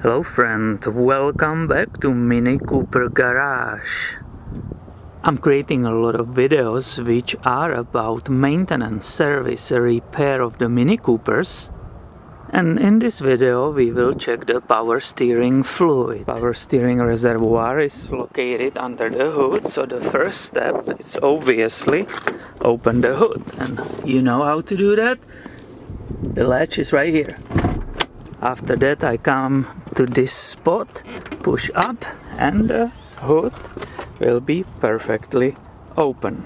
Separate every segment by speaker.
Speaker 1: Hello friend, welcome back to MiniCooper Garage. I'm creating a lot of videos which are about maintenance, service, repair of the MiniCoopers. And in this video we will check the power steering fluid. Power steering reservoir is located under the hood, so the first step is obviously open the hood. And you know how to do that? The latch is right here. After that I come to this spot, push up, and the hood will be perfectly open.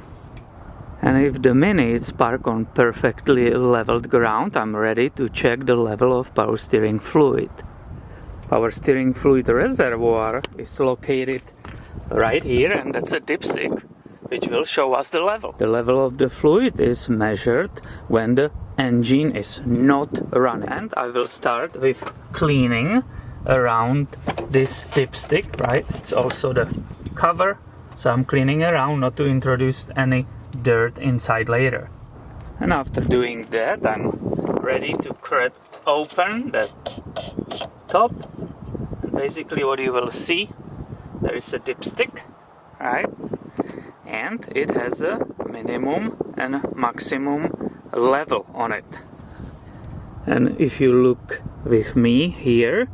Speaker 1: And if the Mini is parked on perfectly leveled ground, I'm ready to check the level of power steering fluid. Power steering fluid reservoir is located right here, and that's a dipstick which will show us the level. The level of the fluid is measured when the engine is not running. And I will start with cleaning around this dipstick, right? It's also the cover, so I'm cleaning around not to introduce any dirt inside later. And after doing that, I'm ready to crack open the top. And basically what you will see, there is a dipstick, right? And it has a minimum and a maximum level on it. And if you look with me here,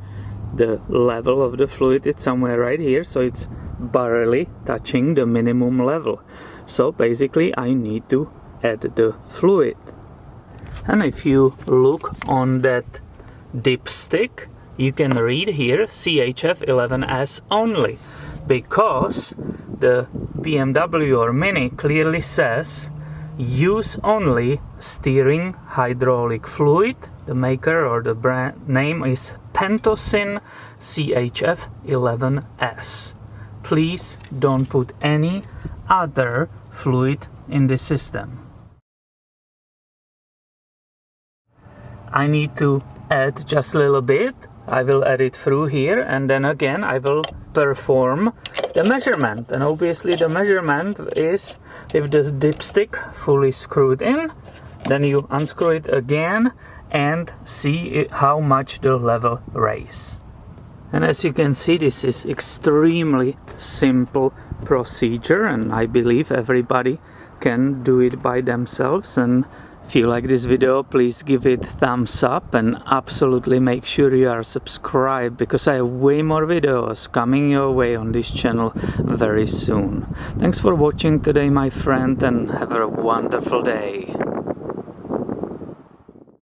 Speaker 1: the level of the fluid is somewhere right here, so it's barely touching the minimum level. So basically I need to add the fluid. And if you look on that dipstick, you can read here CHF 11S only, because the BMW or Mini clearly says use only steering hydraulic fluid. The maker or the brand name is Pentocin CHF 11S. Please don't put any other fluid in the system. I need to add just a little bit. I will add it through here, and then again I will perform the measurement. And obviously the measurement is if the dipstick fully screwed in, then you unscrew it again and see how much the level raise. And as you can see, this is extremely simple procedure, and I believe everybody can do it by themselves. And if you like this video, please give it thumbs up and absolutely make sure you are subscribed, because I have way more videos coming your way on this channel very soon. Thanks for watching today, my friend, and have a wonderful day.